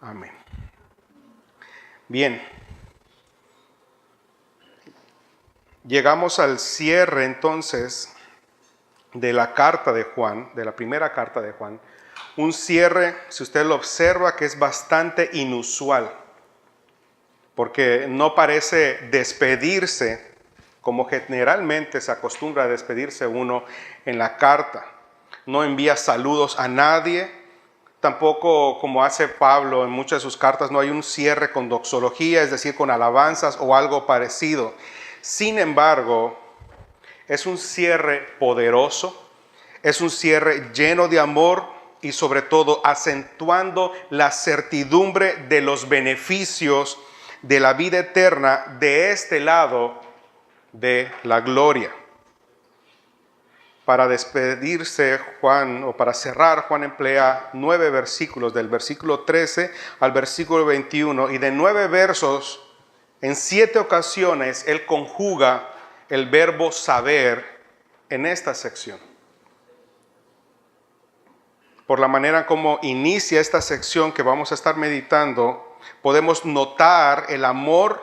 Amén. Bien. Llegamos al cierre entonces de la carta de Juan, de la primera carta de Juan. Un cierre, si usted lo observa, que es bastante inusual, porque no parece despedirse como generalmente se acostumbra a despedirse uno en la carta. No envía saludos a nadie, tampoco como hace Pablo en muchas de sus cartas, no hay un cierre con doxología, es decir, con alabanzas o algo parecido. Sin embargo, es un cierre poderoso, es un cierre lleno de amor y sobre todo acentuando la certidumbre de los beneficios de la vida eterna de este lado de la gloria. Para despedirse Juan, o para cerrar, Juan emplea 9 versículos, del versículo 13 al versículo 21, y de 9 versos, en 7 ocasiones, él conjuga el verbo saber en esta sección. Por la manera como inicia esta sección que vamos a estar meditando, podemos notar el amor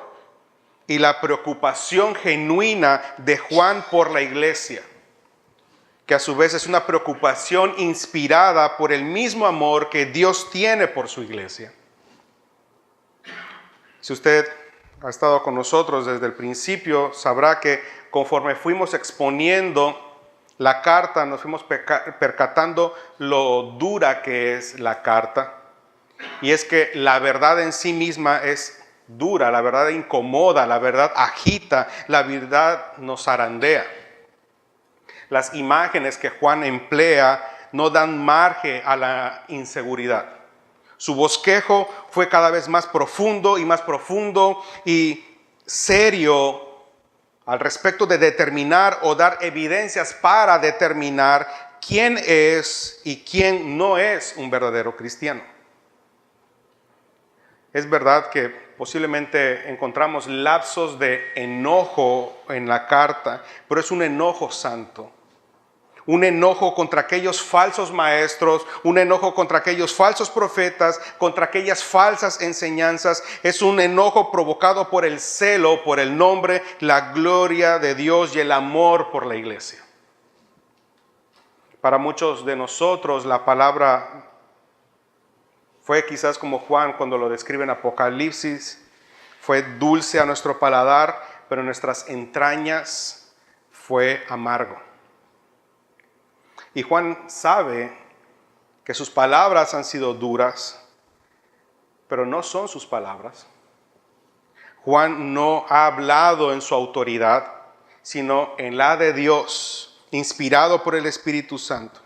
y la preocupación genuina de Juan por la iglesia, que a su vez es una preocupación inspirada por el mismo amor que Dios tiene por su iglesia. Si usted ha estado con nosotros desde el principio, sabrá que conforme fuimos exponiendo la carta, nos fuimos percatando lo dura que es la carta. Y es que la verdad en sí misma es dura, la verdad incomoda, la verdad agita, la verdad nos zarandea. Las imágenes que Juan emplea no dan margen a la inseguridad. Su bosquejo fue cada vez más profundo y serio al respecto de determinar o dar evidencias para determinar quién es y quién no es un verdadero cristiano. Es verdad que posiblemente encontramos lapsos de enojo en la carta, pero es un enojo santo. Un enojo contra aquellos falsos maestros, un enojo contra aquellos falsos profetas, contra aquellas falsas enseñanzas. Es un enojo provocado por el celo, por el nombre, la gloria de Dios y el amor por la iglesia. Para muchos de nosotros la palabra fue quizás como Juan cuando lo describe en Apocalipsis, fue dulce a nuestro paladar, pero en nuestras entrañas fue amargo. Y Juan sabe que sus palabras han sido duras, pero no son sus palabras. Juan no ha hablado en su autoridad, sino en la de Dios, inspirado por el Espíritu Santo.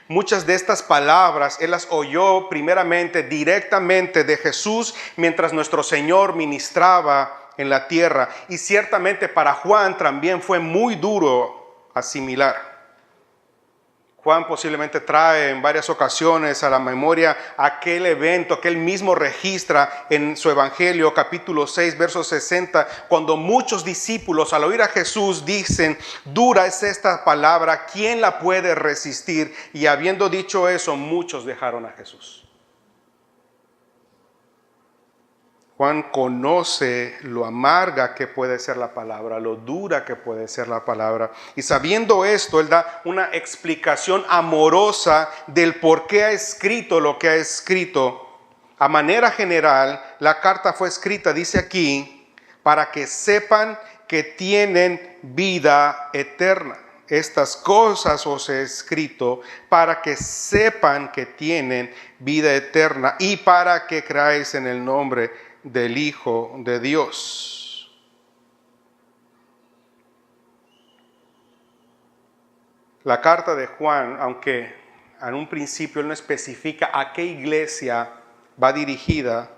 Muchas de estas palabras él las oyó primeramente directamente de Jesús mientras nuestro Señor ministraba en la tierra. Y ciertamente para Juan también fue muy duro asimilar. Juan posiblemente trae en varias ocasiones a la memoria aquel evento que él mismo registra en su Evangelio, capítulo 6, verso 60, cuando muchos discípulos al oír a Jesús dicen: dura es esta palabra, ¿quién la puede resistir? Y habiendo dicho eso, muchos dejaron a Jesús. Juan conoce lo amarga que puede ser la palabra, lo dura que puede ser la palabra. Y sabiendo esto, él da una explicación amorosa del por qué ha escrito lo que ha escrito. A manera general, la carta fue escrita, dice aquí, para que sepan que tienen vida eterna. Estas cosas os he escrito para que sepan que tienen vida eterna y para que creáis en el nombre del Hijo de Dios. La carta de Juan, aunque en un principio él no especifica a qué iglesia va dirigida,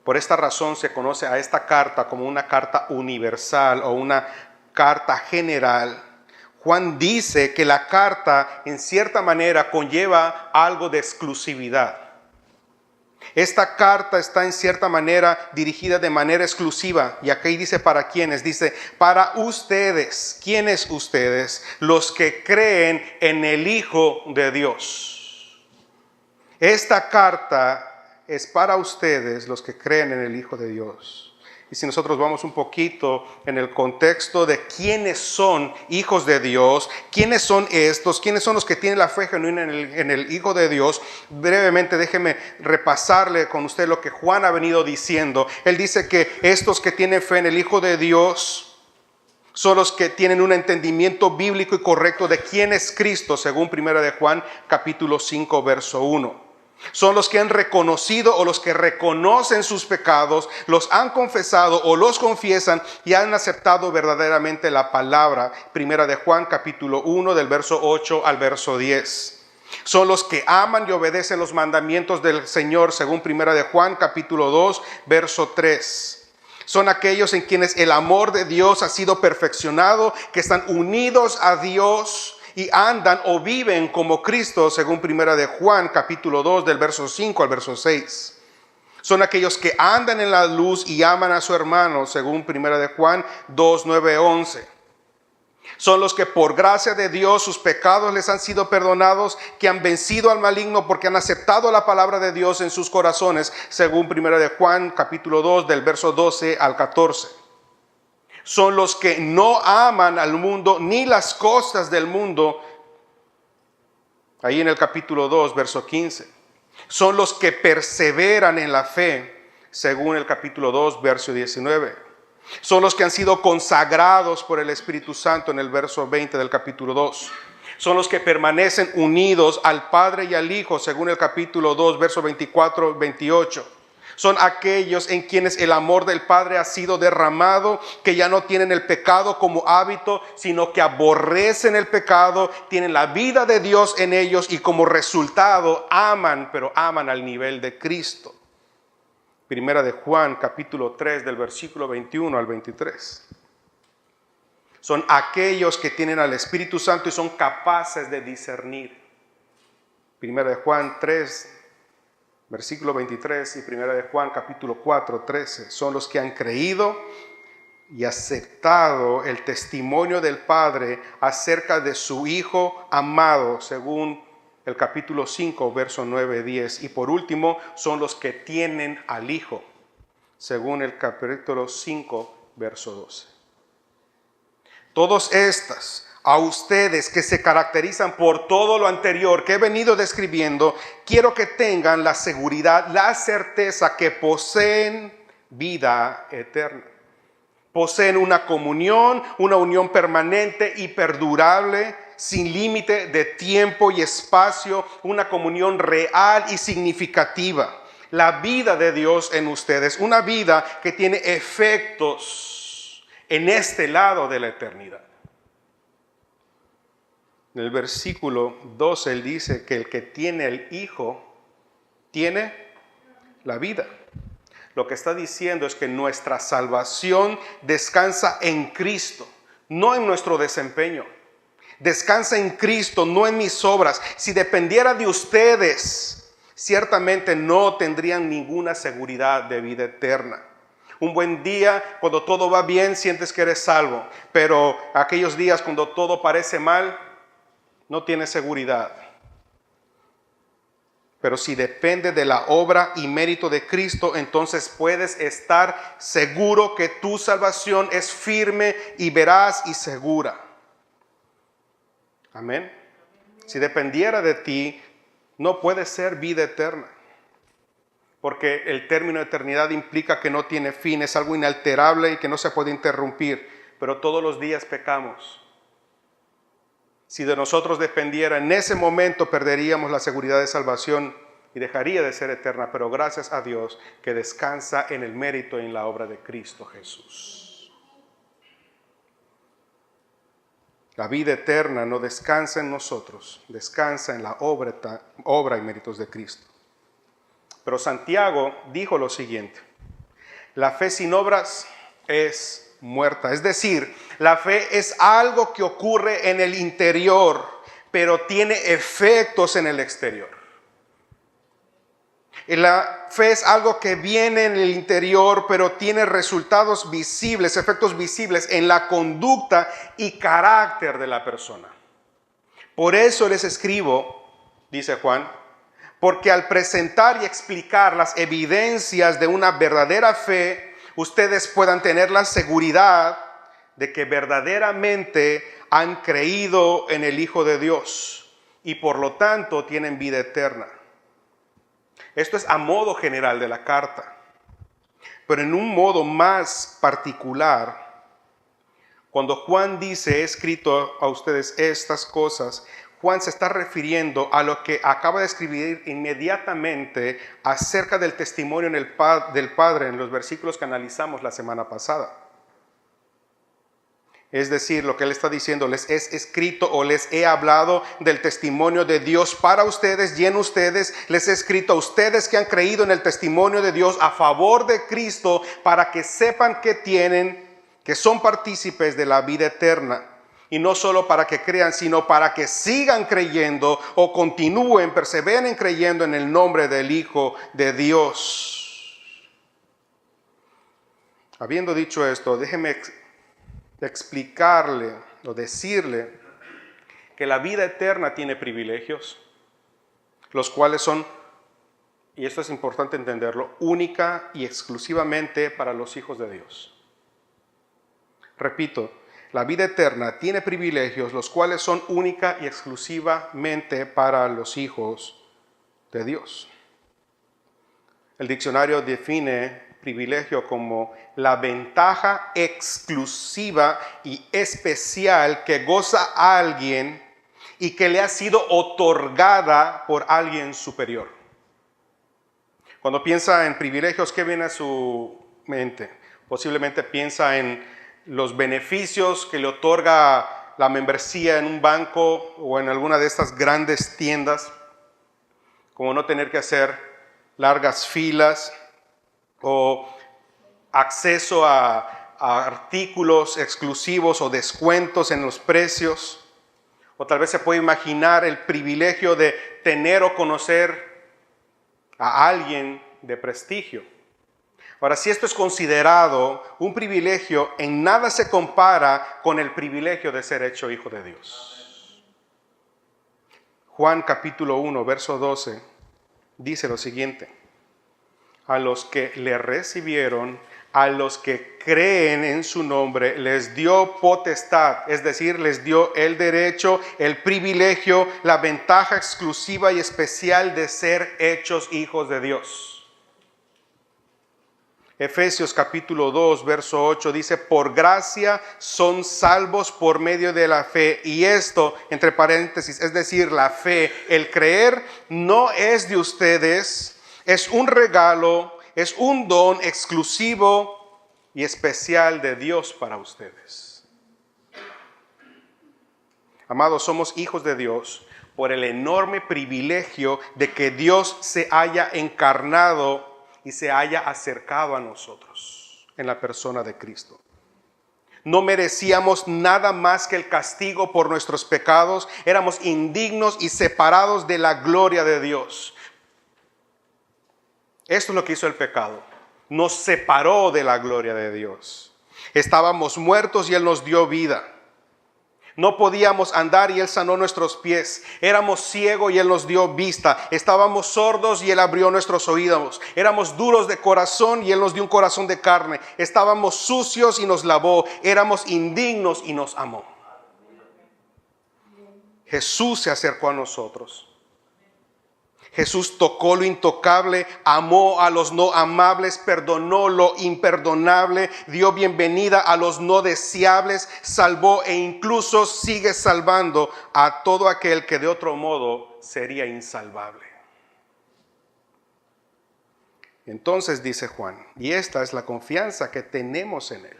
por esta razón se conoce a esta carta como una carta universal o una carta general. Juan dice que la carta en cierta manera conlleva algo de exclusividad. Esta carta está en cierta manera dirigida de manera exclusiva. Y aquí dice para quiénes. Dice para ustedes. ¿Quiénes ustedes? Los que creen en el Hijo de Dios. Esta carta es para ustedes los que creen en el Hijo de Dios. Y si nosotros vamos un poquito en el contexto de quiénes son hijos de Dios, quiénes son estos, quiénes son los que tienen la fe genuina en el Hijo de Dios, brevemente déjeme repasarle con usted lo que Juan ha venido diciendo. Él dice que estos que tienen fe en el Hijo de Dios son los que tienen un entendimiento bíblico y correcto de quién es Cristo, según 1 de Juan capítulo 5, verso 1. Son los que han reconocido o los que reconocen sus pecados, los han confesado o los confiesan y han aceptado verdaderamente la palabra. 1 de Juan capítulo 1 del verso 8 al verso 10. Son los que aman y obedecen los mandamientos del Señor, según 1 de Juan capítulo 2 verso 3. Son aquellos en quienes el amor de Dios ha sido perfeccionado, que están unidos a Dios y andan o viven como Cristo, según 1 de Juan capítulo 2 del verso 5 al verso 6. Son aquellos que andan en la luz y aman a su hermano, según 1 de Juan 2, 9, 11. Son los que por gracia de Dios sus pecados les han sido perdonados, que han vencido al maligno porque han aceptado la palabra de Dios en sus corazones, según 1 de Juan capítulo 2 del verso 12 al 14. Son los que no aman al mundo ni las cosas del mundo, ahí en el capítulo 2 verso 15. Son los que perseveran en la fe, según el capítulo 2 verso 19. Son los que han sido consagrados por el Espíritu Santo en el verso 20 del capítulo 2. Son los que permanecen unidos al Padre y al Hijo, según el capítulo 2, verso 24, 28. Son aquellos en quienes el amor del Padre ha sido derramado, que ya no tienen el pecado como hábito, sino que aborrecen el pecado, tienen la vida de Dios en ellos y como resultado aman, pero aman al nivel de Cristo. 1 de Juan, capítulo 3, del versículo 21 al 23. Son aquellos que tienen al Espíritu Santo y son capaces de discernir. 1 de Juan 3, versículo 23 y 1 de Juan, capítulo 4, 13. Son los que han creído y aceptado el testimonio del Padre acerca de su Hijo amado, según el capítulo 5, verso 9, 10. Y por último, son los que tienen al Hijo, según el capítulo 5, verso 12. Todos estas, a ustedes que se caracterizan por todo lo anterior que he venido describiendo, quiero que tengan la seguridad, la certeza que poseen vida eterna. Poseen una comunión, una unión permanente y perdurable, sin límite de tiempo y espacio, una comunión real y significativa. La vida de Dios en ustedes, una vida que tiene efectos en este lado de la eternidad. En el versículo 12 él dice que el que tiene el Hijo tiene la vida. Lo que está diciendo es que nuestra salvación descansa en Cristo, no en nuestro desempeño. Descansa en Cristo, no en mis obras. Si dependiera de ustedes, ciertamente no tendrían ninguna seguridad de vida eterna. Un buen día, cuando todo va bien, sientes que eres salvo. Pero aquellos días cuando todo parece mal, no tienes seguridad. Pero si depende de la obra y mérito de Cristo, entonces puedes estar seguro que tu salvación es firme y veraz y segura. Amén. Si dependiera de ti, no puede ser vida eterna. Porque el término eternidad implica que no tiene fin, es algo inalterable y que no se puede interrumpir. Pero todos los días pecamos. Si de nosotros dependiera, en ese momento perderíamos la seguridad de salvación y dejaría de ser eterna. Pero gracias a Dios que descansa en el mérito y en la obra de Cristo Jesús. La vida eterna no descansa en nosotros, descansa en la obra y méritos de Cristo. Pero Santiago dijo lo siguiente: la fe sin obras es muerta. Es decir, la fe es algo que ocurre en el interior, pero tiene efectos en el exterior. Y la fe es algo que viene en el interior, pero tiene resultados visibles, efectos visibles en la conducta y carácter de la persona. Por eso les escribo, dice Juan, Porque al presentar y explicar las evidencias de una verdadera fe, ustedes puedan tener la seguridad de que verdaderamente han creído en el Hijo de Dios y por lo tanto tienen vida eterna. Esto es a modo general de la carta, pero en un modo más particular, cuando Juan dice, he escrito a ustedes estas cosas, Juan se está refiriendo a lo que acaba de escribir inmediatamente acerca del testimonio del Padre en los versículos que analizamos la semana pasada. Es decir, lo que él está diciendo, les he escrito o les he hablado del testimonio de Dios para ustedes y en ustedes. Les he escrito a ustedes que han creído en el testimonio de Dios a favor de Cristo para que sepan que son partícipes de la vida eterna. Y no solo para que crean, sino para que sigan creyendo o continúen, perseveren creyendo en el nombre del Hijo de Dios. Habiendo dicho esto, déjeme explicarle o decirle que la vida eterna tiene privilegios, los cuales son, y esto es importante entenderlo, única y exclusivamente para los hijos de Dios. Repito, la vida eterna tiene privilegios, los cuales son única y exclusivamente para los hijos de Dios. El diccionario define privilegio como la ventaja exclusiva y especial que goza a alguien y que le ha sido otorgada por alguien superior. Cuando piensa en privilegios, ¿qué viene a su mente? Posiblemente piensa en los beneficios que le otorga la membresía en un banco o en alguna de estas grandes tiendas, como no tener que hacer largas filas, o acceso a artículos exclusivos o descuentos en los precios. O tal vez se puede imaginar el privilegio de tener o conocer a alguien de prestigio. Ahora, si esto es considerado un privilegio, en nada se compara con el privilegio de ser hecho hijo de Dios. Juan capítulo 1, verso 12, dice lo siguiente: a los que le recibieron, a los que creen en su nombre, les dio potestad, es decir, les dio el derecho, el privilegio, la ventaja exclusiva y especial de ser hechos hijos de Dios. Efesios capítulo 2, verso 8 dice, por gracia son salvos por medio de la fe. Y esto, entre paréntesis, es decir, la fe, el creer no es de ustedes, es un regalo, es un don exclusivo y especial de Dios para ustedes. Amados, somos hijos de Dios por el enorme privilegio de que Dios se haya encarnado y se haya acercado a nosotros en la persona de Cristo. No merecíamos nada más que el castigo por nuestros pecados. Éramos indignos y separados de la gloria de Dios. Esto es lo que hizo el pecado. Nos separó de la gloria de Dios. Estábamos muertos y Él nos dio vida. No podíamos andar y Él sanó nuestros pies. Éramos ciegos y Él nos dio vista. Estábamos sordos y Él abrió nuestros oídos. Éramos duros de corazón y Él nos dio un corazón de carne. Estábamos sucios y nos lavó. Éramos indignos y nos amó. Jesús se acercó a nosotros. Jesús tocó lo intocable, amó a los no amables, perdonó lo imperdonable, dio bienvenida a los no deseables, salvó e incluso sigue salvando a todo aquel que de otro modo sería insalvable. Entonces dice Juan, y esta es la confianza que tenemos en Él.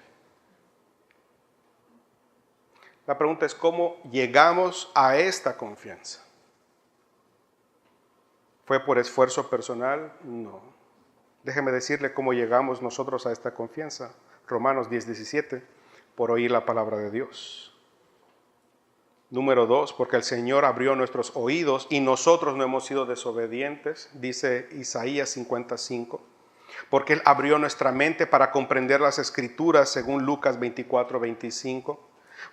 La pregunta es, ¿cómo llegamos a esta confianza? ¿Fue por esfuerzo personal? No. Déjeme decirle cómo llegamos nosotros a esta confianza. Romanos 10:17, por oír la palabra de Dios. Número 2, porque el Señor abrió nuestros oídos y nosotros no hemos sido desobedientes, dice Isaías 55. Porque Él abrió nuestra mente para comprender las Escrituras, según Lucas 24:25.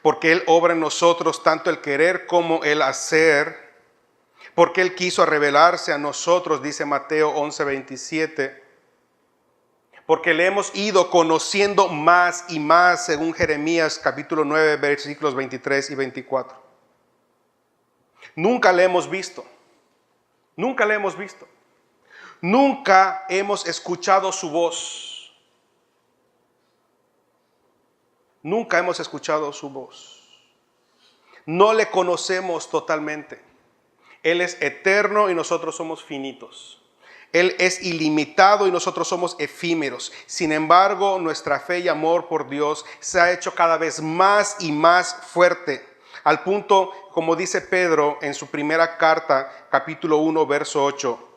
Porque Él obra en nosotros tanto el querer como el hacer, Porque Él quiso revelarse a nosotros, dice Mateo 11:27. Porque le hemos ido conociendo más y más, según Jeremías capítulo 9, versículos 23 y 24. Nunca le hemos visto. Nunca le hemos visto. Nunca hemos escuchado su voz. Nunca hemos escuchado su voz. No le conocemos totalmente. Él es eterno y nosotros somos finitos. Él es ilimitado y nosotros somos efímeros. Sin embargo, nuestra fe y amor por Dios se ha hecho cada vez más y más fuerte. Al punto, como dice Pedro en su primera carta, capítulo 1, verso 8.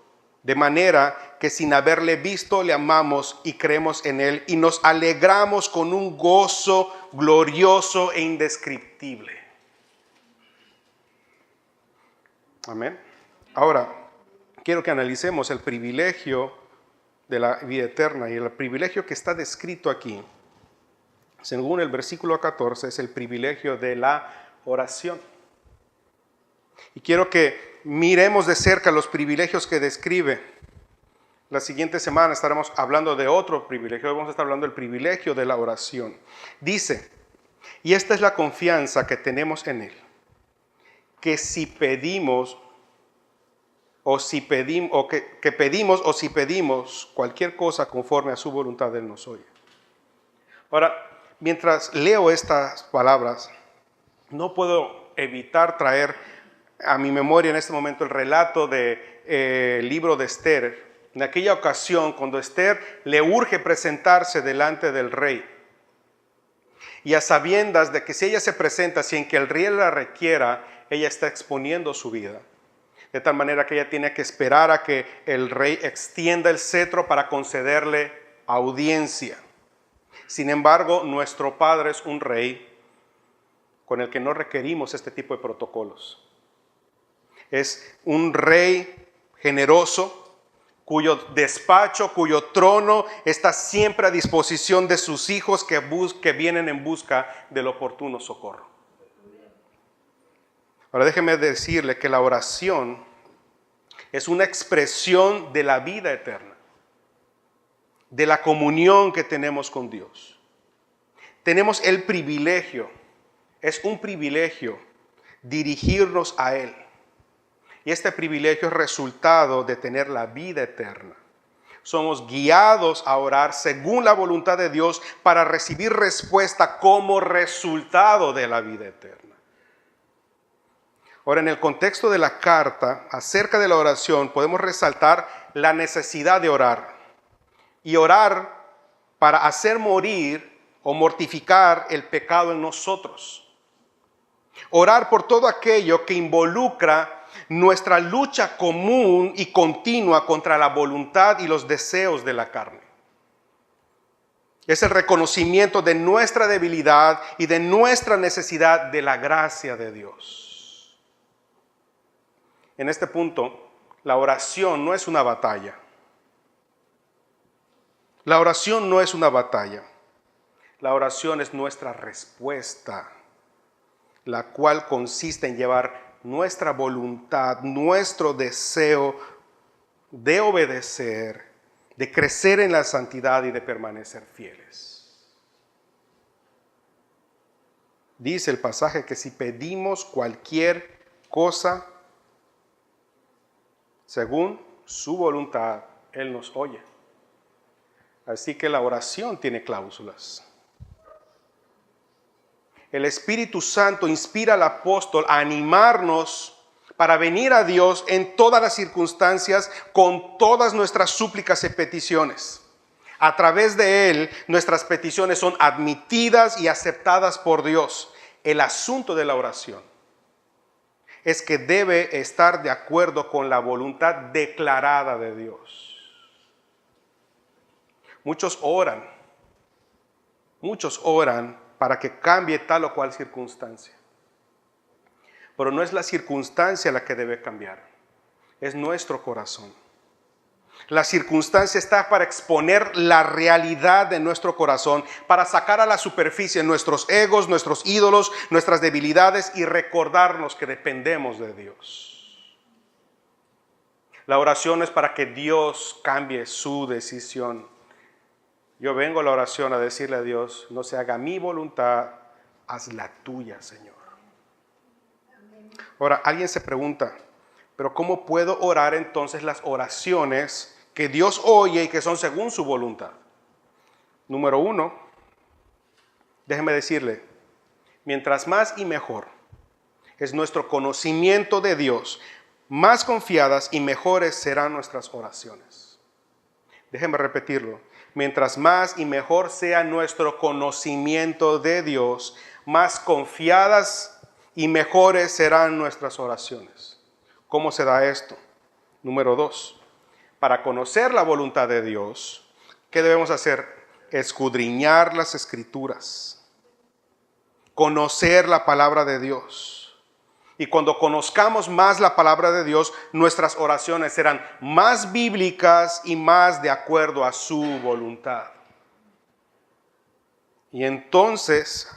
De manera que sin haberle visto le amamos y creemos en Él y nos alegramos con un gozo glorioso e indescriptible. Amén. Ahora, quiero que analicemos el privilegio de la vida eterna, y el privilegio que está descrito aquí, según el versículo 14, es el privilegio de la oración. Y quiero que miremos de cerca los privilegios que describe. La siguiente semana estaremos hablando de otro privilegio. Hoy vamos a estar hablando del privilegio de la oración. Dice, y esta es la confianza que tenemos en Él, que si pedimos si pedimos cualquier cosa conforme a su voluntad, Él nos oye. Ahora, mientras leo estas palabras, no puedo evitar traer a mi memoria en este momento el relato del libro de Esther. En aquella ocasión, cuando Esther le urge presentarse delante del rey, y a sabiendas de que si ella se presenta sin que el rey la requiera, ella está exponiendo su vida. De tal manera que ella tiene que esperar a que el rey extienda el cetro para concederle audiencia. Sin embargo, nuestro Padre es un rey con el que no requerimos este tipo de protocolos. Es un rey generoso, cuyo despacho, cuyo trono está siempre a disposición de sus hijos que vienen en busca del oportuno socorro. Ahora déjeme decirle que la oración es una expresión de la vida eterna, de la comunión que tenemos con Dios. Tenemos el privilegio, es un privilegio dirigirnos a Él. Y este privilegio es resultado de tener la vida eterna. Somos guiados a orar según la voluntad de Dios para recibir respuesta como resultado de la vida eterna. Ahora, en el contexto de la carta, acerca de la oración, podemos resaltar la necesidad de orar. Y orar para hacer morir o mortificar el pecado en nosotros. Orar por todo aquello que involucra nuestra lucha común y continua contra la voluntad y los deseos de la carne. Es el reconocimiento de nuestra debilidad y de nuestra necesidad de la gracia de Dios. En este punto, la oración no es una batalla. La oración no es una batalla. La oración es nuestra respuesta, la cual consiste en llevar nuestra voluntad, nuestro deseo de obedecer, de crecer en la santidad y de permanecer fieles. Dice el pasaje que si pedimos cualquier cosa según su voluntad, Él nos oye. Así que la oración tiene cláusulas. El Espíritu Santo inspira al apóstol a animarnos para venir a Dios en todas las circunstancias con todas nuestras súplicas y peticiones. A través de Él, nuestras peticiones son admitidas y aceptadas por Dios. El asunto de la oración es que debe estar de acuerdo con la voluntad declarada de Dios. Muchos oran para que cambie tal o cual circunstancia. Pero no es la circunstancia la que debe cambiar, es nuestro corazón. La circunstancia está para exponer la realidad de nuestro corazón, para sacar a la superficie nuestros egos, nuestros ídolos, nuestras debilidades y recordarnos que dependemos de Dios. La oración es para que Dios cambie su decisión. Yo vengo a la oración a decirle a Dios, no se haga mi voluntad, haz la tuya, Señor. Ahora, alguien se pregunta, pero ¿cómo puedo orar entonces las oraciones que Dios oye y que son según su voluntad? Número 1, déjeme decirle, mientras más y mejor es nuestro conocimiento de Dios, más confiadas y mejores serán nuestras oraciones. Déjeme repetirlo. Mientras más y mejor sea nuestro conocimiento de Dios, más confiadas y mejores serán nuestras oraciones. ¿Cómo se da esto? Número 2, para conocer la voluntad de Dios, ¿qué debemos hacer? Escudriñar las Escrituras, conocer la palabra de Dios. Y cuando conozcamos más la palabra de Dios, nuestras oraciones serán más bíblicas y más de acuerdo a su voluntad. Y entonces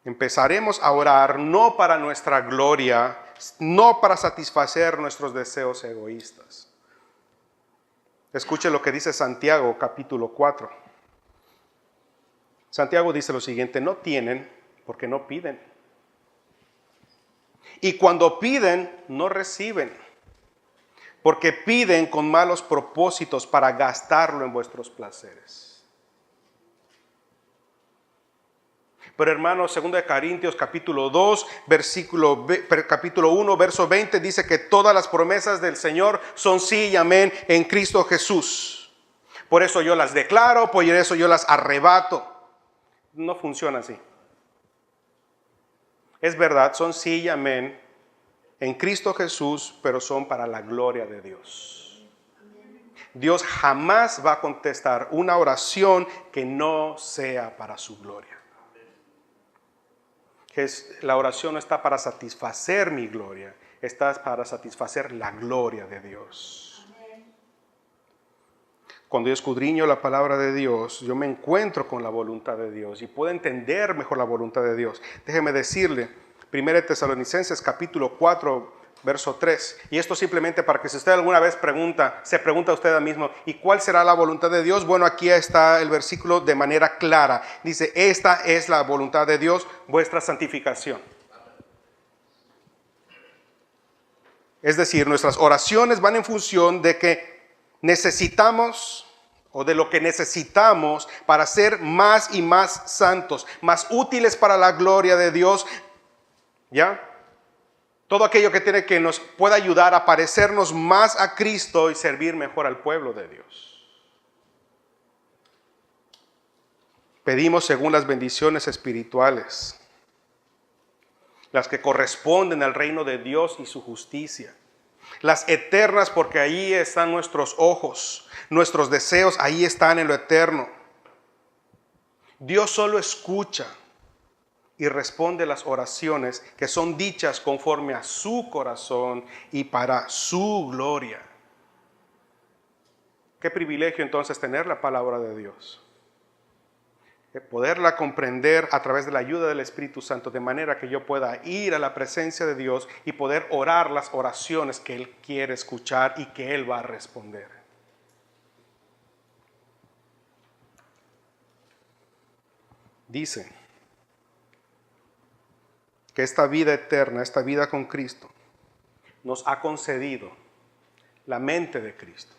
empezaremos a orar no para nuestra gloria, no para satisfacer nuestros deseos egoístas. Escuche lo que dice Santiago, capítulo 4. Santiago dice lo siguiente: no tienen porque no piden. Y cuando piden, no reciben, porque piden con malos propósitos para gastarlo en vuestros placeres. Pero hermanos, 2 Corintios capítulo 2, capítulo 1, verso 20, dice que todas las promesas del Señor son sí y amén en Cristo Jesús. Por eso yo las declaro, por eso yo las arrebato. No funciona así. Es verdad, son sí y amén en Cristo Jesús, pero son para la gloria de Dios. Dios jamás va a contestar una oración que no sea para su gloria. La oración no está para satisfacer mi gloria, está para satisfacer la gloria de Dios. Cuando yo escudriño la palabra de Dios, yo me encuentro con la voluntad de Dios y puedo entender mejor la voluntad de Dios. Déjeme decirle, 1 Tesalonicenses capítulo 4, verso 3. Y esto simplemente para que si usted alguna vez se pregunta a usted mismo, ¿y cuál será la voluntad de Dios? Bueno, aquí está el versículo de manera clara. Dice, esta es la voluntad de Dios, vuestra santificación. Es decir, nuestras oraciones van en función de que necesitamos o de lo que necesitamos para ser más y más santos, más útiles para la gloria de Dios, ¿ya? Todo aquello que nos pueda ayudar a parecernos más a Cristo y servir mejor al pueblo de Dios. Pedimos según las bendiciones espirituales, las que corresponden al reino de Dios y su justicia. Las eternas, porque ahí están nuestros ojos, nuestros deseos, ahí están en lo eterno. Dios solo escucha y responde las oraciones que son dichas conforme a su corazón y para su gloria. Qué privilegio entonces tener la palabra de Dios, poderla comprender a través de la ayuda del Espíritu Santo, de manera que yo pueda ir a la presencia de Dios y poder orar las oraciones que Él quiere escuchar y que Él va a responder. Dice que esta vida eterna, esta vida con Cristo, nos ha concedido la mente de Cristo.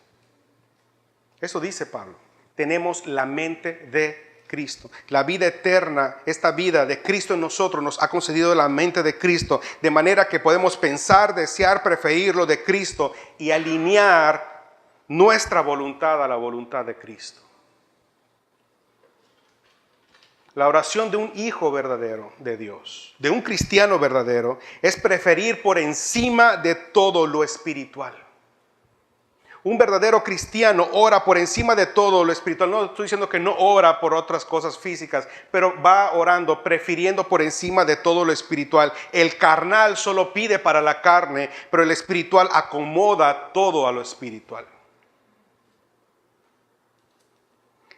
Eso dice Pablo. Tenemos la mente de Cristo. La vida eterna, esta vida de Cristo en nosotros nos ha concedido la mente de Cristo, de manera que podemos pensar, desear, preferir lo de Cristo y alinear nuestra voluntad a la voluntad de Cristo. La oración de un hijo verdadero de Dios, de un cristiano verdadero, es preferir por encima de todo lo espiritual. Un verdadero cristiano ora por encima de todo lo espiritual. No estoy diciendo que no ora por otras cosas físicas, pero va orando, prefiriendo por encima de todo lo espiritual. El carnal solo pide para la carne, pero el espiritual acomoda todo a lo espiritual.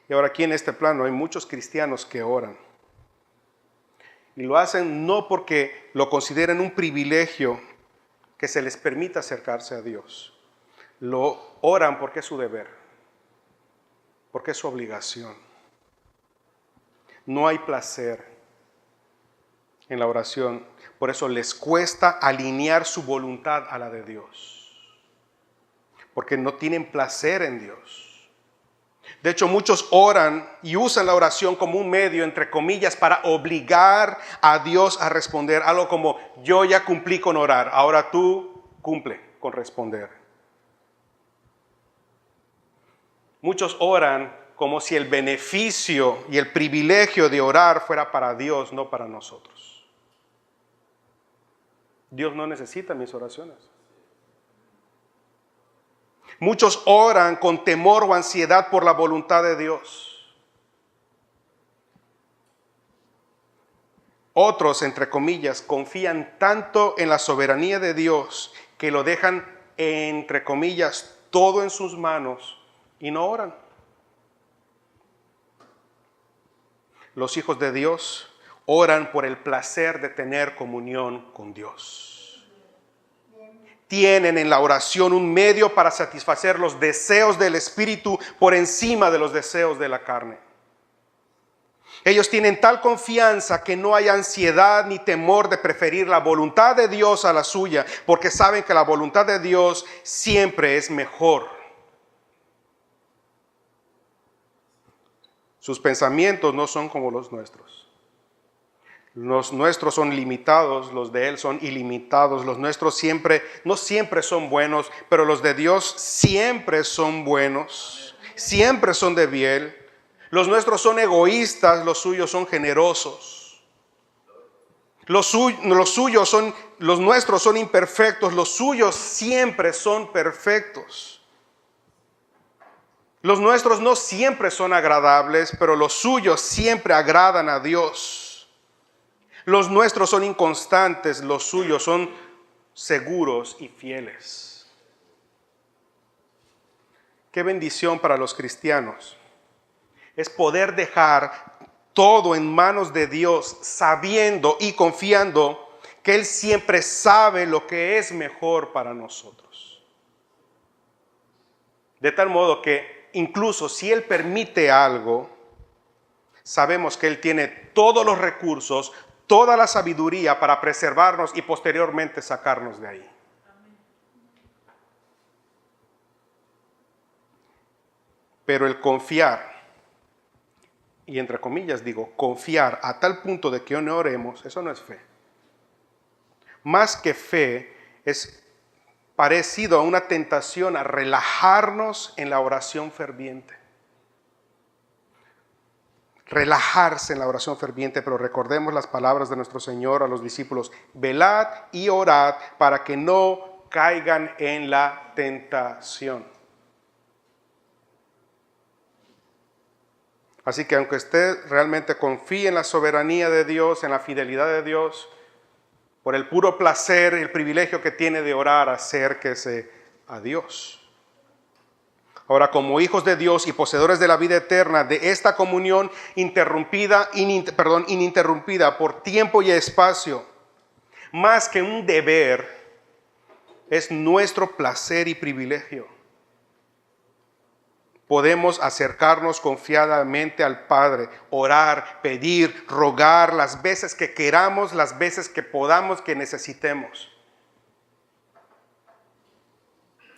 Y ahora aquí en este plano hay muchos cristianos que oran. Y lo hacen no porque lo consideren un privilegio que se les permita acercarse a Dios, Lo oran porque es su deber, porque es su obligación. No hay placer en la oración. Por eso les cuesta alinear su voluntad a la de Dios. Porque no tienen placer en Dios. De hecho, muchos oran y usan la oración como un medio, entre comillas, para obligar a Dios a responder. Algo como, yo ya cumplí con orar, ahora tú cumple con responder. Muchos oran como si el beneficio y el privilegio de orar fuera para Dios, no para nosotros. Dios no necesita mis oraciones. Muchos oran con temor o ansiedad por la voluntad de Dios. Otros, entre comillas, confían tanto en la soberanía de Dios que lo dejan, entre comillas, todo en sus manos y no oran. Los hijos de Dios oran por el placer de tener comunión con Dios. Tienen en la oración un medio para satisfacer los deseos del Espíritu por encima de los deseos de la carne. Ellos tienen tal confianza que no hay ansiedad ni temor de preferir la voluntad de Dios a la suya, porque saben que la voluntad de Dios siempre es mejor. Sus pensamientos no son como los nuestros. Los nuestros son limitados, los de Él son ilimitados. Los nuestros no siempre son buenos, pero los de Dios siempre son buenos, siempre son de bien. Los nuestros son egoístas, los suyos son generosos. Los nuestros son imperfectos, los suyos siempre son perfectos. Los nuestros no siempre son agradables, pero los suyos siempre agradan a Dios. Los nuestros son inconstantes, los suyos son seguros y fieles. Qué bendición para los cristianos es poder dejar todo en manos de Dios, sabiendo y confiando que Él siempre sabe lo que es mejor para nosotros. De tal modo que incluso si Él permite algo, sabemos que Él tiene todos los recursos, toda la sabiduría para preservarnos y posteriormente sacarnos de ahí. Pero el confiar, y entre comillas digo, confiar a tal punto de que no oremos, eso no es fe. Más que fe, es parecido a una tentación a relajarnos en la oración ferviente. Relajarse en la oración ferviente, pero recordemos las palabras de nuestro Señor a los discípulos: velad y orad para que no caigan en la tentación. Así que aunque usted realmente confíe en la soberanía de Dios, en la fidelidad de Dios, por el puro placer y el privilegio que tiene de orar, acérquese a Dios. Ahora, como hijos de Dios y poseedores de la vida eterna, de esta comunión ininterrumpida por tiempo y espacio, más que un deber, es nuestro placer y privilegio. Podemos acercarnos confiadamente al Padre, orar, pedir, rogar las veces que queramos, las veces que podamos, que necesitemos.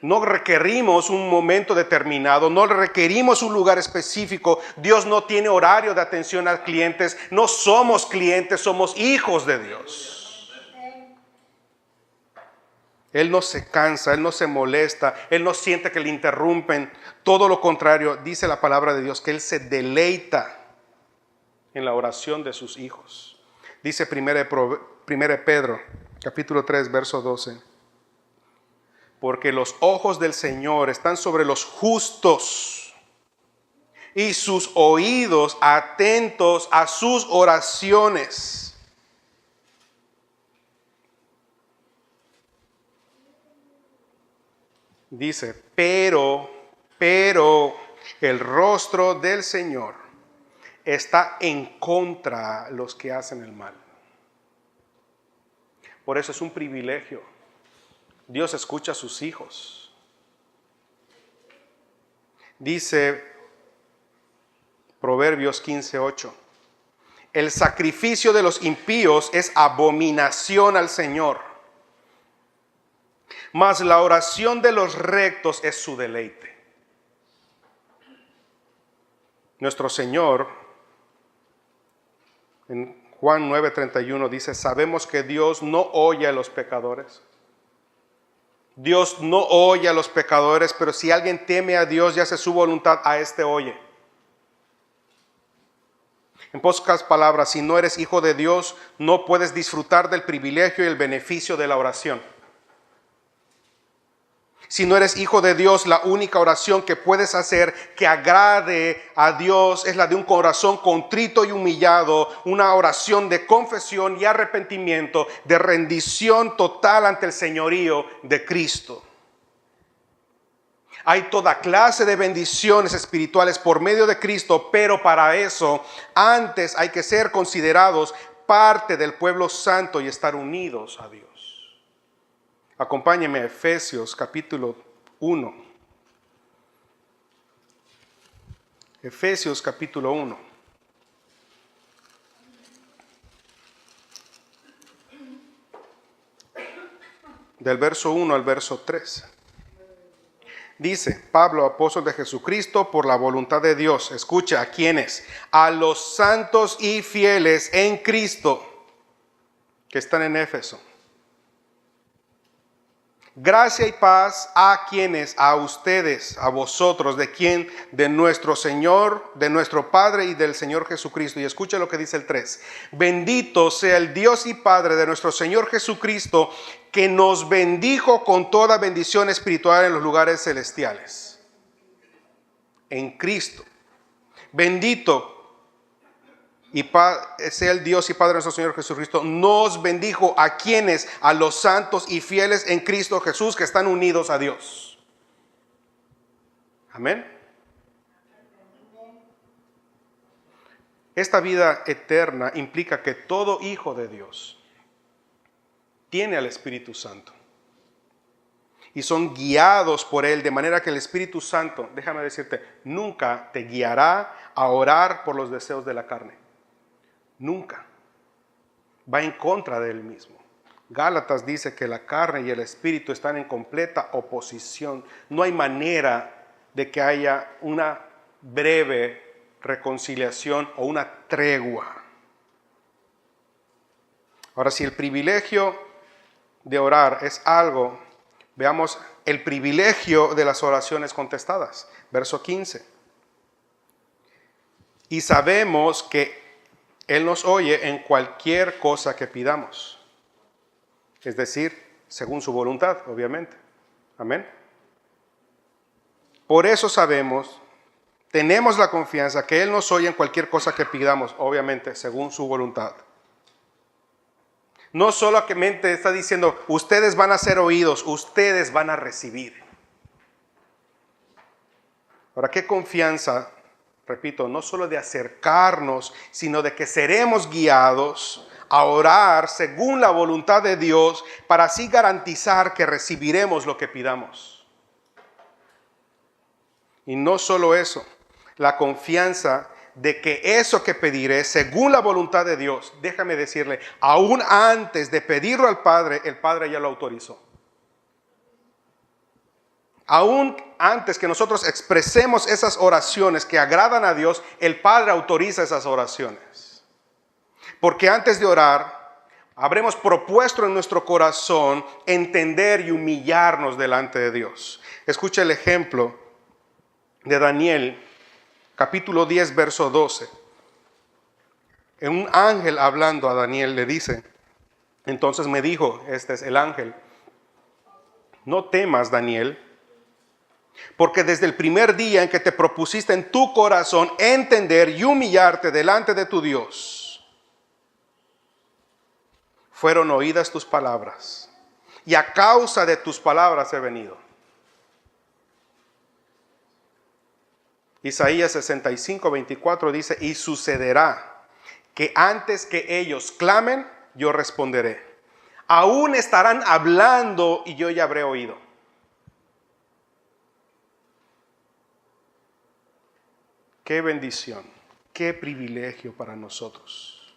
No requerimos un momento determinado, no requerimos un lugar específico. Dios no tiene horario de atención a clientes. No somos clientes, somos hijos de Dios. Él no se cansa, Él no se molesta, Él no siente que le interrumpen. Todo lo contrario, dice la palabra de Dios que Él se deleita en la oración de sus hijos. Dice 1 Pedro, capítulo 3, verso 12. Porque los ojos del Señor están sobre los justos y sus oídos atentos a sus oraciones. Dice, pero el rostro del Señor está en contra de los que hacen el mal. Por eso es un privilegio. Dios escucha a sus hijos. Dice Proverbios 15:8. El sacrificio de los impíos es abominación al Señor, mas la oración de los rectos es su deleite. Nuestro Señor, en Juan 9:31 dice, sabemos que Dios no oye a los pecadores. Dios no oye a los pecadores, pero si alguien teme a Dios y hace su voluntad, a este oye. En pocas palabras, si no eres hijo de Dios, no puedes disfrutar del privilegio y el beneficio de la oración. Si no eres hijo de Dios, la única oración que puedes hacer que agrade a Dios es la de un corazón contrito y humillado, una oración de confesión y arrepentimiento, de rendición total ante el señorío de Cristo. Hay toda clase de bendiciones espirituales por medio de Cristo, pero para eso antes hay que ser considerados parte del pueblo santo y estar unidos a Dios. Acompáñeme a Efesios capítulo 1. Efesios capítulo 1. Del verso 1 al verso 3. Dice Pablo, apóstol de Jesucristo, por la voluntad de Dios. Escucha, ¿a quiénes? A los santos y fieles en Cristo que están en Éfeso. Gracia y paz a quienes, a ustedes, a vosotros, de quien, de nuestro Señor, de nuestro Padre y del Señor Jesucristo. Y escucha lo que dice el 3. Bendito sea el Dios y Padre de nuestro Señor Jesucristo, que nos bendijo con toda bendición espiritual en los lugares celestiales. En Cristo. Bendito y sea el Dios y Padre de nuestro Señor Jesucristo, nos bendijo a quienes, a los santos y fieles en Cristo Jesús que están unidos a Dios. Amén. Esta vida eterna implica que todo hijo de Dios tiene al Espíritu Santo y son guiados por Él, de manera que el Espíritu Santo, déjame decirte, nunca te guiará a orar por los deseos de la carne. Nunca. Va en contra de Él mismo. Gálatas dice que la carne y el Espíritu están en completa oposición. No hay manera de que haya una breve reconciliación o una tregua. Ahora, si el privilegio de orar es algo, veamos el privilegio de las oraciones contestadas. Verso 15. Y sabemos que Él nos oye en cualquier cosa que pidamos. Es decir, según su voluntad, obviamente. Amén. Por eso sabemos, tenemos la confianza que Él nos oye en cualquier cosa que pidamos, obviamente, según su voluntad. No solamente está diciendo, ustedes van a ser oídos, ustedes van a recibir. Ahora, ¿qué confianza? Repito, no solo de acercarnos, sino de que seremos guiados a orar según la voluntad de Dios para así garantizar que recibiremos lo que pidamos. Y no solo eso, la confianza de que eso que pediré según la voluntad de Dios, déjame decirle, aún antes de pedirlo al Padre, el Padre ya lo autorizó. Aún antes que nosotros expresemos esas oraciones que agradan a Dios, el Padre autoriza esas oraciones. Porque antes de orar, habremos propuesto en nuestro corazón entender y humillarnos delante de Dios. Escucha el ejemplo de Daniel, capítulo 10, verso 12. Un ángel hablando a Daniel le dice, entonces me dijo, este es el ángel, no temas, Daniel, porque desde el primer día en que te propusiste en tu corazón entender y humillarte delante de tu Dios, fueron oídas tus palabras, y a causa de tus palabras he venido. Isaías 65, 24 dice, y sucederá que antes que ellos clamen, yo responderé. Aún estarán hablando y yo ya habré oído. Qué bendición, qué privilegio para nosotros.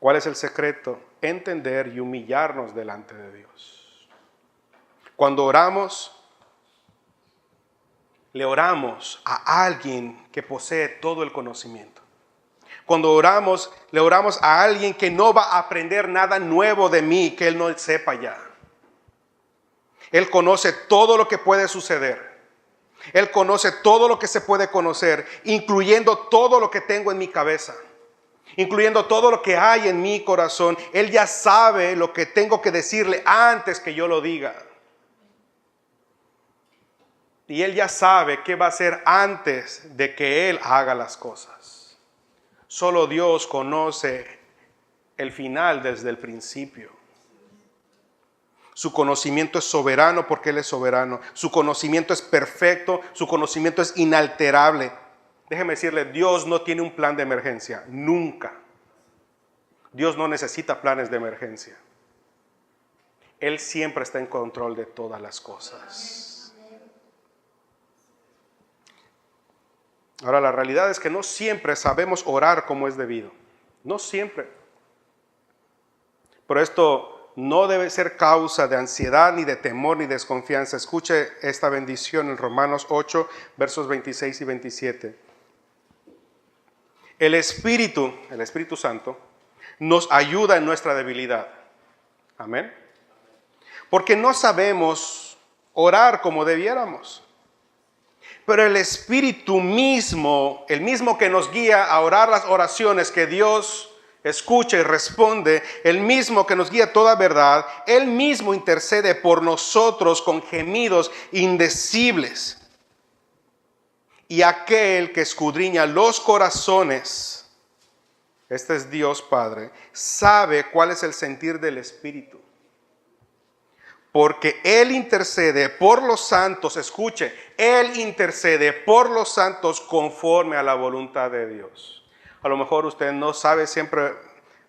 ¿Cuál es el secreto? Entender y humillarnos delante de Dios. Cuando oramos, le oramos a alguien que posee todo el conocimiento. Cuando oramos, le oramos a alguien que no va a aprender nada nuevo de mí que él no sepa ya. Él conoce todo lo que puede suceder. Él conoce todo lo que se puede conocer, incluyendo todo lo que tengo en mi cabeza, incluyendo todo lo que hay en mi corazón. Él ya sabe lo que tengo que decirle antes que yo lo diga. Y Él ya sabe qué va a hacer antes de que Él haga las cosas. Solo Dios conoce el final desde el principio. Su conocimiento es soberano porque Él es soberano. Su conocimiento es perfecto, su conocimiento es inalterable. Déjeme decirle, Dios no tiene un plan de emergencia, nunca. Dios no necesita planes de emergencia. Él siempre está en control de todas las cosas. Ahora, la realidad es que no siempre sabemos orar como es debido. No siempre. Pero esto no debe ser causa de ansiedad, ni de temor, ni desconfianza. Escuche esta bendición en Romanos 8, versos 26 y 27. El Espíritu Santo, nos ayuda en nuestra debilidad. Amén. Porque no sabemos orar como debiéramos. Pero el Espíritu mismo, el mismo que nos guía a orar las oraciones que Dios escucha y responde, el mismo que nos guía toda verdad, Él mismo intercede por nosotros con gemidos indecibles. Y aquel que escudriña los corazones, este es Dios Padre, sabe cuál es el sentir del Espíritu. Porque Él intercede por los santos, escuche, Él intercede por los santos conforme a la voluntad de Dios. A lo mejor usted no sabe siempre,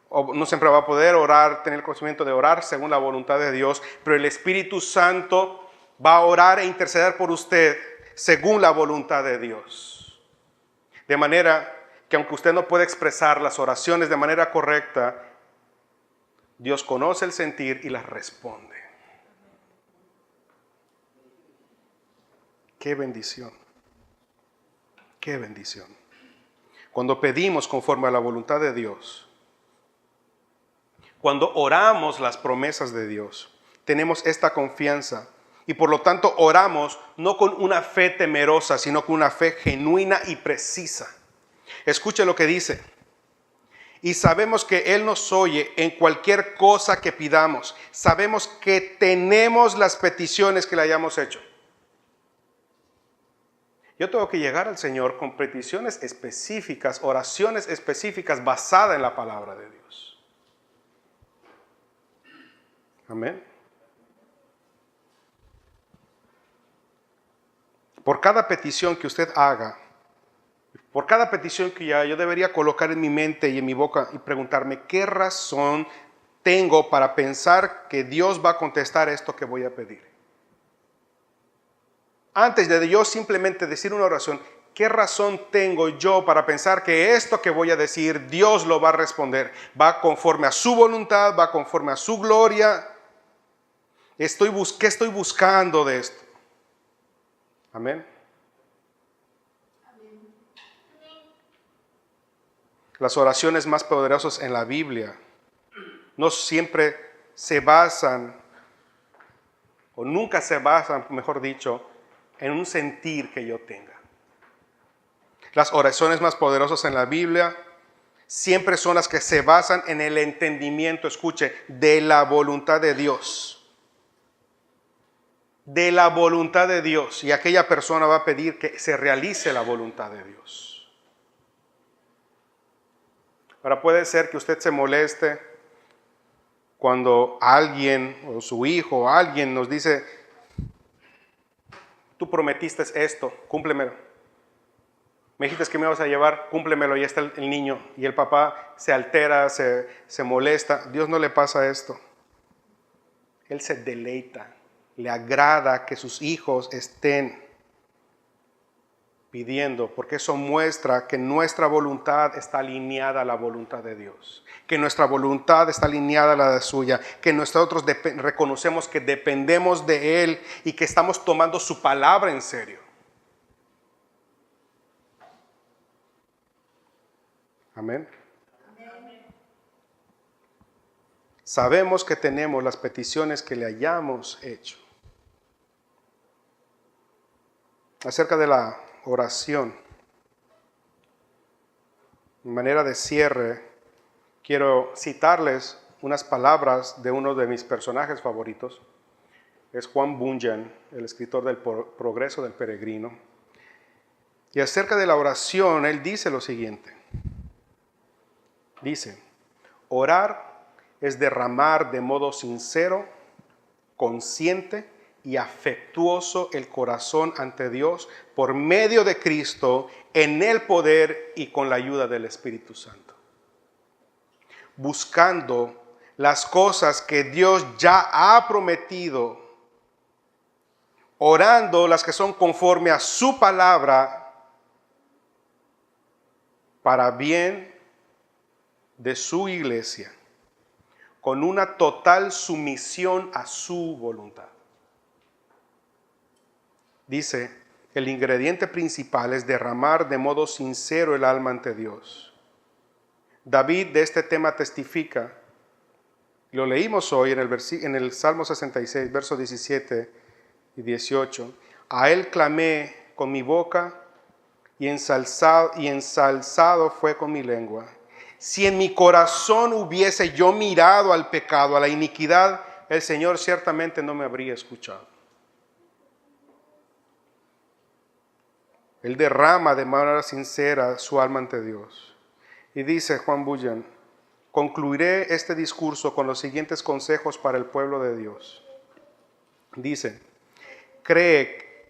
o no siempre va a poder orar, tener el conocimiento de orar según la voluntad de Dios, pero el Espíritu Santo va a orar e interceder por usted según la voluntad de Dios. De manera que aunque usted no puede expresar las oraciones de manera correcta, Dios conoce el sentir y las responde. ¡Qué bendición! ¡Qué bendición! Cuando pedimos conforme a la voluntad de Dios, cuando oramos las promesas de Dios, tenemos esta confianza y por lo tanto oramos no con una fe temerosa, sino con una fe genuina y precisa. Escuche lo que dice. Y sabemos que Él nos oye en cualquier cosa que pidamos. Sabemos que tenemos las peticiones que le hayamos hecho. Yo tengo que llegar al Señor con peticiones específicas, oraciones específicas basadas en la palabra de Dios. Amén. Por cada petición que usted haga, por cada petición que yo debería colocar en mi mente y en mi boca y preguntarme, ¿qué razón tengo para pensar que Dios va a contestar esto que voy a pedir? Antes de yo simplemente decir una oración, ¿qué razón tengo yo para pensar que esto que voy a decir Dios lo va a responder? ¿Va conforme a su voluntad? ¿Va conforme a su gloria? ¿Qué estoy buscando de esto? Amén. Las oraciones más poderosas en la Biblia no siempre se basan, o nunca se basan, mejor dicho, en un sentir que yo tenga. Las oraciones más poderosas en la Biblia siempre son las que se basan en el entendimiento, escuche, de la voluntad de Dios. De la voluntad de Dios. Y aquella persona va a pedir que se realice la voluntad de Dios. Ahora puede ser que usted se moleste cuando alguien o su hijo o alguien nos dice, tú prometiste esto, cúmplemelo. Me dijiste que me ibas a llevar, cúmplemelo. Y está el niño y el papá se altera, se molesta. Dios no le pasa esto. Él se deleita, le agrada que sus hijos estén pidiendo, porque eso muestra que nuestra voluntad está alineada a la voluntad de Dios, que nuestra voluntad está alineada a la de suya, que nosotros reconocemos que dependemos de Él y que estamos tomando su palabra en serio. Amén. Sabemos que tenemos las peticiones que le hayamos hecho. Acerca de la oración, en manera de cierre, quiero citarles unas palabras de uno de mis personajes favoritos. Es Juan Bunyan, el escritor del Progreso del Peregrino. Y acerca de la oración, él dice lo siguiente. Dice, orar es derramar de modo sincero, consciente y afectuoso el corazón ante Dios por medio de Cristo en el poder y con la ayuda del Espíritu Santo. Buscando las cosas que Dios ya ha prometido, orando las que son conforme a su palabra para bien de su iglesia, con una total sumisión a su voluntad. Dice, el ingrediente principal es derramar de modo sincero el alma ante Dios. David de este tema testifica, lo leímos hoy en el Salmo 66, versos 17 y 18. A él clamé con mi boca y ensalzado fue con mi lengua. Si en mi corazón hubiese yo mirado al pecado, a la iniquidad, el Señor ciertamente no me habría escuchado. Él derrama de manera sincera su alma ante Dios. Y dice Juan Bunyan, concluiré este discurso con los siguientes consejos para el pueblo de Dios. Dice, cree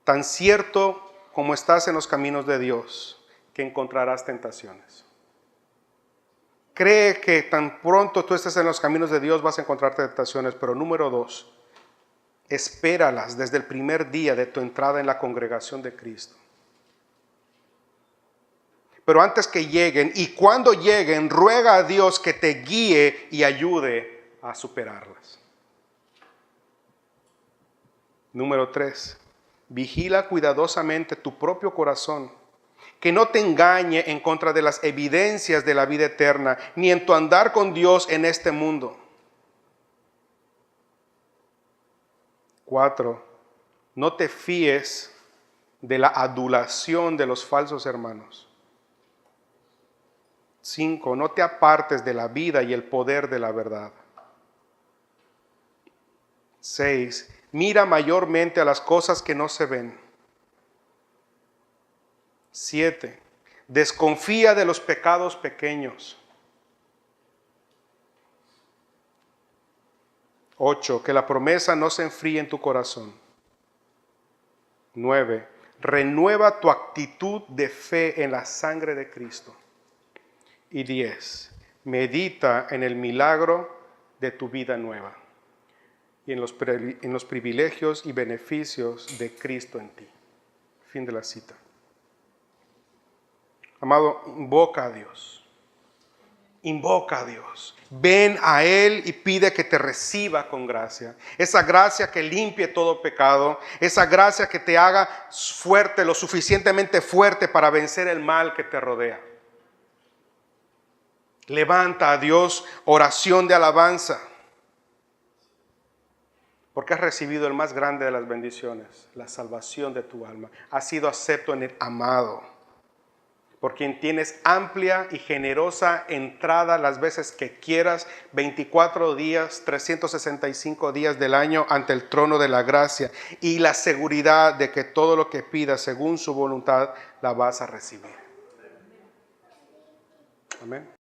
tan cierto como estás en los caminos de Dios, que encontrarás tentaciones. Cree que tan pronto tú estés en los caminos de Dios vas a encontrar tentaciones, pero número 2, espéralas desde el primer día de tu entrada en la congregación de Cristo. Pero antes que lleguen y cuando lleguen, ruega a Dios que te guíe y ayude a superarlas. Número 3, vigila cuidadosamente tu propio corazón, que no te engañe en contra de las evidencias de la vida eterna, ni en tu andar con Dios en este mundo. 4, no te fíes de la adulación de los falsos hermanos. 5, no te apartes de la vida y el poder de la verdad. 6, mira mayormente a las cosas que no se ven. 7, desconfía de los pecados pequeños. 8, que la promesa no se enfríe en tu corazón. 9, renueva tu actitud de fe en la sangre de Cristo. Y 10, medita en el milagro de tu vida nueva y en los privilegios y beneficios de Cristo en ti. Fin de la cita. Amado, invoca a Dios. Invoca a Dios. Ven a Él y pide que te reciba con gracia. Esa gracia que limpie todo pecado. Esa gracia que te haga fuerte, lo suficientemente fuerte para vencer el mal que te rodea. Levanta a Dios oración de alabanza. Porque has recibido el más grande de las bendiciones, la salvación de tu alma. Has sido acepto en el amado, por quien tienes amplia y generosa entrada las veces que quieras, 24 días, 365 días del año ante el trono de la gracia y la seguridad de que todo lo que pidas según su voluntad la vas a recibir. Amén.